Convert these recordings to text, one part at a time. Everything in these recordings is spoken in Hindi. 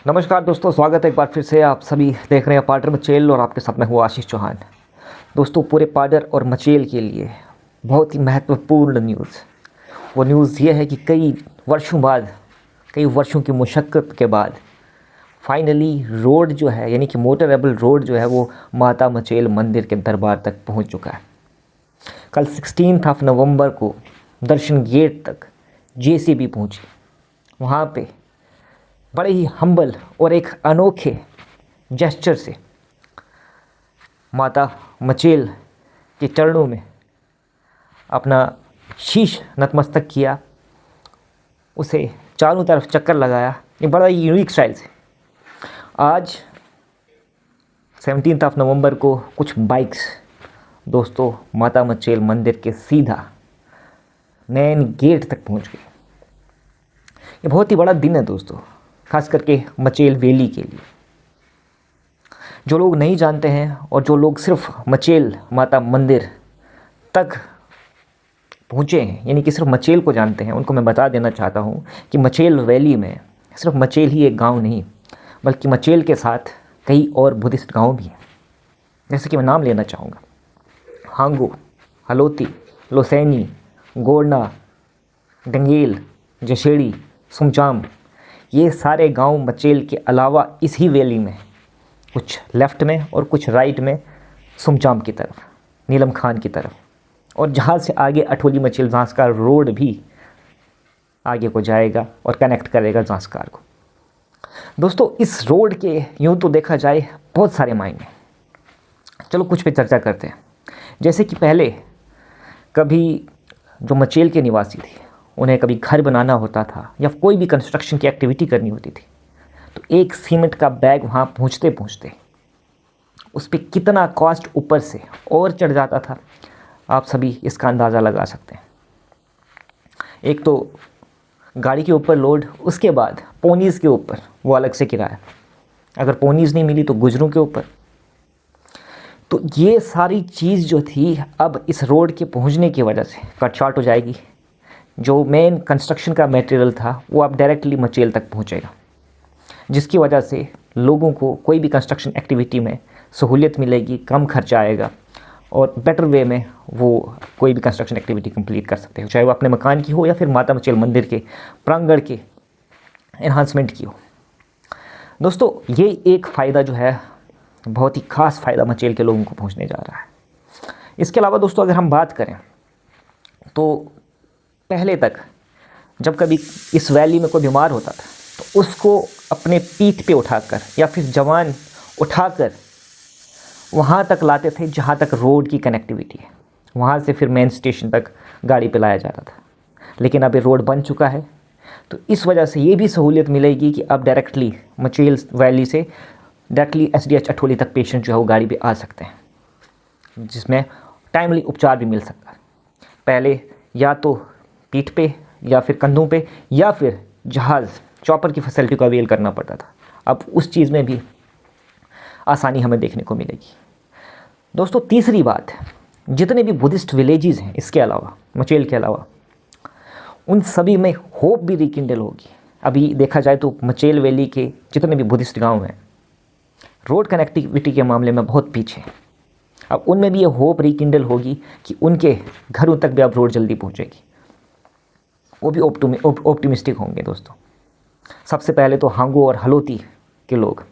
नमस्कार दोस्तों, स्वागत है एक बार फिर से। आप सभी देख रहे हैं पाडर मचेल और आपके साथ मैं हूँ आशीष चौहान। दोस्तों, पूरे पाडर और मचेल के लिए बहुत ही महत्वपूर्ण न्यूज़। वो न्यूज़ ये है कि कई वर्षों की मुशक्क़त के बाद फाइनली रोड जो है, यानी कि मोटरेबल रोड जो है, वो माता मचेल मंदिर के दरबार तक पहुँच चुका है। कल 16 नवंबर को दर्शन गेट तक JCB पहुँची। वहाँ पे बड़े ही हम्बल और एक अनोखे जेस्चर से माता मचेल के चरणों में अपना शीश नतमस्तक किया, उसे चारों तरफ चक्कर लगाया। ये बड़ा ही यूनिक स्टाइल से। आज 17 नवंबर को कुछ बाइक्स दोस्तों माता मचेल मंदिर के सीधा मेन गेट तक पहुंच गई। ये बहुत ही बड़ा दिन है दोस्तों, खास करके मचेल वैली के लिए। जो लोग नहीं जानते हैं और जो लोग सिर्फ मचेल माता मंदिर तक पहुँचे हैं, यानी कि सिर्फ मचेल को जानते हैं, उनको मैं बता देना चाहता हूँ कि मचेल वैली में सिर्फ मचेल ही एक गांव नहीं, बल्कि मचेल के साथ कई और बुद्धिस्ट गांव भी हैं। जैसे कि मैं नाम लेना चाहूँगा: हांगो, हलोती, लोसैनी, गोरना, डंगेल, जशेड़ी, सुमचाम। ये सारे गांव मचेल के अलावा इसी वैली में, कुछ लेफ़्ट में और कुछ राइट में सुमचाम की तरफ, नीलम खान की तरफ, और जहाँ से आगे अठोली मचेल ज़ांस्कार रोड भी आगे को जाएगा और कनेक्ट करेगा ज़ांस्कार को। दोस्तों, इस रोड के यूँ तो देखा जाए बहुत सारे मायने। चलो कुछ पे चर्चा करते हैं। जैसे कि पहले कभी जो मचेल के निवासी थे, उन्हें कभी घर बनाना होता था या कोई भी कंस्ट्रक्शन की एक्टिविटी करनी होती थी, तो एक सीमेंट का बैग वहाँ पहुँचते पहुँचते उस पर कितना कॉस्ट ऊपर से और चढ़ जाता था, आप सभी इसका अंदाज़ा लगा सकते हैं। एक तो गाड़ी के ऊपर लोड, उसके बाद पोनीज़ के ऊपर वो अलग से किराया, अगर पोनीज़ नहीं मिली तो गुजरों के ऊपर। तो ये सारी चीज़ जो थी अब इस रोड के पहुँचने की वजह से कट शॉर्ट हो जाएगी। जो मेन कंस्ट्रक्शन का मटेरियल था वो अब डायरेक्टली मचेल तक पहुँचेगा, जिसकी वजह से लोगों को कोई भी कंस्ट्रक्शन एक्टिविटी में सहूलियत मिलेगी, कम खर्चा आएगा और बेटर वे में वो कोई भी कंस्ट्रक्शन एक्टिविटी कंप्लीट कर सकते हो, चाहे वो अपने मकान की हो या फिर माता मचेल मंदिर के प्रांगण के एनहांसमेंट की हो। दोस्तों, ये एक फ़ायदा जो है, बहुत ही ख़ास फ़ायदा मचेल के लोगों को पहुँचने जा रहा है। इसके अलावा दोस्तों, अगर हम बात करें तो पहले तक जब कभी इस वैली में कोई बीमार होता था तो उसको अपने पीठ पे उठाकर या फिर जवान उठाकर वहाँ तक लाते थे जहाँ तक रोड की कनेक्टिविटी है, वहाँ से फिर मेन स्टेशन तक गाड़ी पे लाया जाता था। लेकिन अब ये रोड बन चुका है, तो इस वजह से ये भी सहूलियत मिलेगी कि अब डायरेक्टली मचेल वैली से डायरेक्टली SDH अठोली तक पेशेंट जो है वो गाड़ी पे आ सकते हैं, जिसमें टाइमली उपचार भी मिल सकता है। पहले या तो पीठ पे या फिर कंधों पे या फिर जहाज़ चॉपर की फैसिलिटी को अवेल करना पड़ता था, अब उस चीज़ में भी आसानी हमें देखने को मिलेगी। दोस्तों, तीसरी बात, जितने भी बुद्धिस्ट विलेजेस हैं इसके अलावा, मचेल के अलावा, उन सभी में होप भी रिकिंडल होगी। अभी देखा जाए तो मचेल वैली के जितने भी बुद्धिस्ट गांव हैं रोड कनेक्टिविटी के मामले में बहुत पीछे हैं। अब उनमें भी ये होप रिकिंडल होगी कि उनके घरों तक भी अब रोड जल्दी पहुंचेगी। वो भी ऑप्टिमिस्टिक होंगे दोस्तों। सबसे पहले तो हांगो और हलोती के लोग।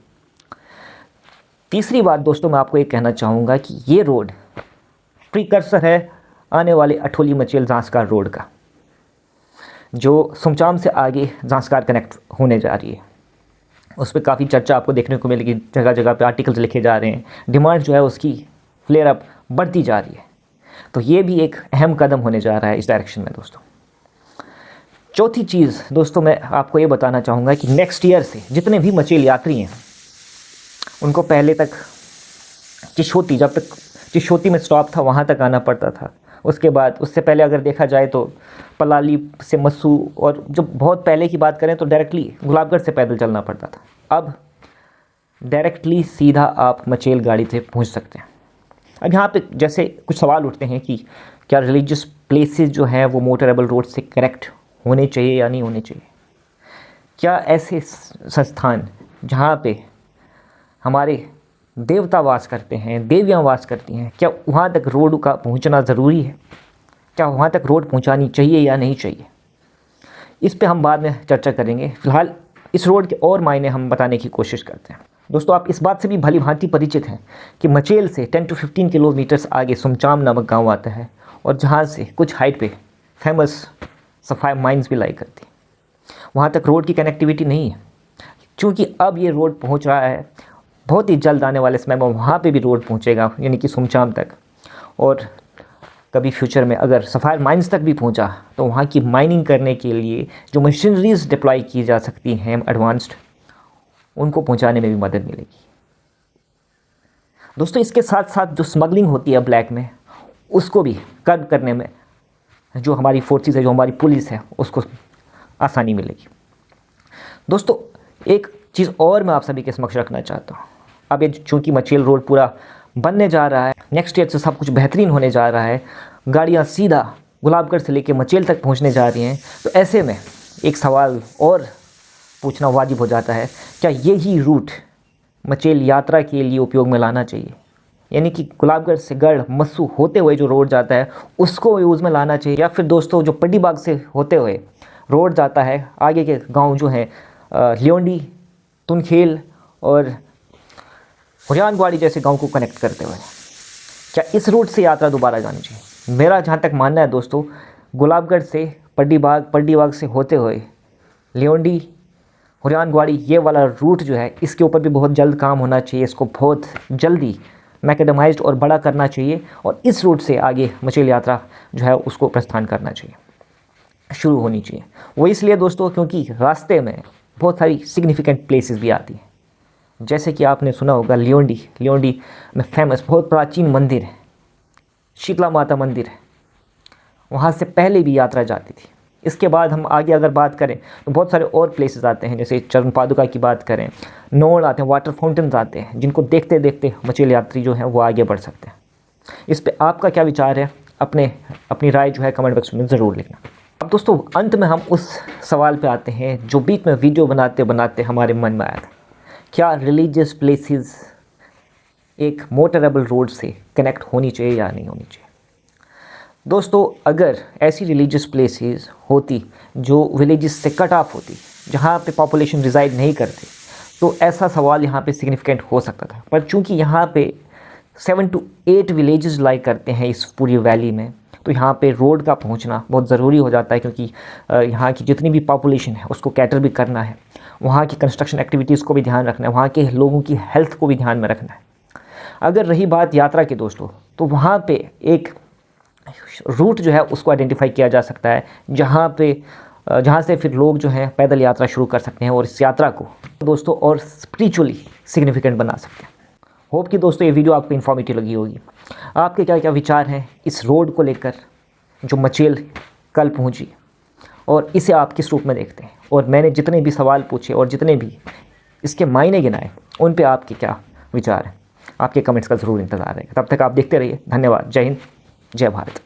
तीसरी बात दोस्तों, मैं आपको ये कहना चाहूँगा कि ये रोड प्रीकर्सर है आने वाले अठोली मचेल ज़ांस्कार रोड का, जो सुमचाम से आगे ज़ांस्कार कनेक्ट होने जा रही है। उस पर काफ़ी चर्चा आपको देखने को मिलेगी, जगह जगह पे आर्टिकल्स लिखे जा रहे हैं, डिमांड जो है उसकी फ्लेयर अप बढ़ती जा रही है। तो ये भी एक अहम कदम होने जा रहा है इस डायरेक्शन में दोस्तों। चौथी चीज़ दोस्तों, मैं आपको ये बताना चाहूँगा कि नेक्स्ट ईयर से जितने भी मचेल यात्री हैं उनको पहले तक चिशोती, जब तक चिशोती में स्टॉप था वहाँ तक आना पड़ता था। उसके बाद उससे पहले अगर देखा जाए तो पलाली से मस्सू, और जो बहुत पहले की बात करें तो डायरेक्टली गुलाबगढ़ से पैदल चलना पड़ता था। अब डायरेक्टली सीधा आप मचेल गाड़ी से पहुँच सकते हैं। अब यहाँ पे जैसे कुछ सवाल उठते हैं कि क्या रिलीजियस प्लेसेस जो हैं वो मोटरेबल रोड से कनेक्ट होने चाहिए या नहीं होने चाहिए। क्या ऐसे संस्थान जहाँ पे हमारे देवता वास करते हैं, देवियाँ वास करती हैं, क्या वहाँ तक रोड का पहुँचना ज़रूरी है? क्या वहाँ तक रोड पहुँचानी चाहिए या नहीं चाहिए? इस पे हम बाद में चर्चा करेंगे। फ़िलहाल इस रोड के और मायने हम बताने की कोशिश करते हैं। दोस्तों, आप इस बात से भी भली भांति परिचित हैं कि मचेल से 10 to 15 किलोमीटर्स आगे सुमचाम नामक गांव आता है और जहां से कुछ हाइट पे फेमस सफ़ायर माइंस भी लाई करती है। वहां तक रोड की कनेक्टिविटी नहीं है। चूँकि अब ये रोड पहुंच रहा है, बहुत ही जल्द आने वाले समय में वहाँ पे भी रोड पहुँचेगा, यानी कि सुमचाम तक। और कभी फ्यूचर में अगर सफ़ायर माइंस तक भी पहुंचा तो वहाँ की माइनिंग करने के लिए जो मशीनरीज डिप्लॉय की जा सकती हैं एडवांस्ड, उनको पहुंचाने में भी मदद मिलेगी। दोस्तों, इसके साथ साथ जो स्मगलिंग होती है ब्लैक में, उसको भी कर्ब करने में जो हमारी फोर्सेस है, जो हमारी पुलिस है, उसको आसानी मिलेगी। दोस्तों, एक चीज़ और मैं आप सभी के समक्ष रखना चाहता हूँ। अब ये चूँकि मचेल रोड पूरा बनने जा रहा है, नेक्स्ट ईयर से सब कुछ बेहतरीन होने जा रहा है, गाड़ियाँ सीधा गुलाबगढ़ से लेकर मचेल तक पहुँचने जा रही हैं, तो ऐसे में एक सवाल और पूछना वाजिब हो जाता है, क्या यही रूट मचेल यात्रा के लिए उपयोग में लाना चाहिए? यानी कि गुलाबगढ़ से गढ़ मस्सू होते हुए जो रोड जाता है उसको यूज़ में लाना चाहिए, या फिर दोस्तों जो पड्डी बाग से होते हुए रोड जाता है आगे के गांव जो हैं लियोंडी, तुनखेल और हुरियानगवाड़ी जैसे गांव को कनेक्ट करते हुए, क्या इस रूट से यात्रा दोबारा जानी चाहिए? मेरा जहाँ तक मानना है दोस्तों, गुलाबगढ़ से पड्डी बाग से होते हुए लियोंडी, हुरियानगवाड़ी, ये वाला रूट जो है, इसके ऊपर भी बहुत जल्द काम होना चाहिए। इसको बहुत जल्दी मैकेडमाइज्ड और बड़ा करना चाहिए और इस रूट से आगे मचेल यात्रा जो है उसको प्रस्थान करना चाहिए, शुरू होनी चाहिए। वो इसलिए दोस्तों क्योंकि रास्ते में बहुत सारी सिग्निफिकेंट प्लेसेस भी आती हैं, जैसे कि आपने सुना होगा लियोंडी में फेमस बहुत प्राचीन मंदिर है, शीतला माता मंदिर है। वहाँ से पहले भी यात्रा जाती थी। इसके बाद हम आगे अगर बात करें तो बहुत सारे और प्लेसेस आते हैं, जैसे चरण पादुका की बात करें, नोड़ आते हैं, वाटर फाउंटेन्स आते हैं, जिनको देखते देखते मचेल यात्री जो हैं वो आगे बढ़ सकते हैं। इस पे आपका क्या विचार है? अपनी राय जो है कमेंट बॉक्स में ज़रूर लिखना। अब दोस्तों, अंत में हम उस सवाल पे आते हैं जो बीच में वीडियो बनाते बनाते हमारे मन में आया था, क्या रिलीजियस प्लेसेस एक मोटरेबल रोड से कनेक्ट होनी चाहिए या नहीं होनी चाहिए? दोस्तों, अगर ऐसी रिलीजियस प्लेसेस होती जो विलेजेस से कट ऑफ होती, जहाँ पे पॉपुलेशन रिजाइड नहीं करते, तो ऐसा सवाल यहाँ पे सिग्निफिकेंट हो सकता था। पर चूंकि यहाँ पे 7 to 8 विलेजेस लाई करते हैं इस पूरी वैली में, तो यहाँ पे रोड का पहुँचना बहुत ज़रूरी हो जाता है, क्योंकि यहाँ की जितनी भी पॉपुलेशन है उसको कैटर भी करना है, वहाँ की कंस्ट्रक्शन एक्टिविटीज़ को भी ध्यान रखना है, वहाँ के लोगों की हेल्थ को भी ध्यान में रखना है। अगर रही बात यात्रा की दोस्तों, तो वहाँ पे एक रूट जो है उसको आइडेंटिफाई किया जा सकता है, जहाँ से फिर लोग जो हैं पैदल यात्रा शुरू कर सकते हैं और इस यात्रा को दोस्तों और स्पिरिचुअली सिग्निफिकेंट बना सकते हैं। होप कि दोस्तों ये वीडियो आपको इन्फॉर्मेटिव लगी होगी। आपके क्या क्या विचार हैं इस रोड को लेकर जो मचेल कल पहुँची, और इसे आप किस रूप में देखते हैं? और मैंने जितने भी सवाल पूछे और जितने भी इसके मायने गिनाए, उन पे आपके क्या विचार हैं? आपके कमेंट्स का ज़रूर इंतज़ार रहेगा। तब तक आप देखते रहिए। धन्यवाद। जय हिंद, जय भारत।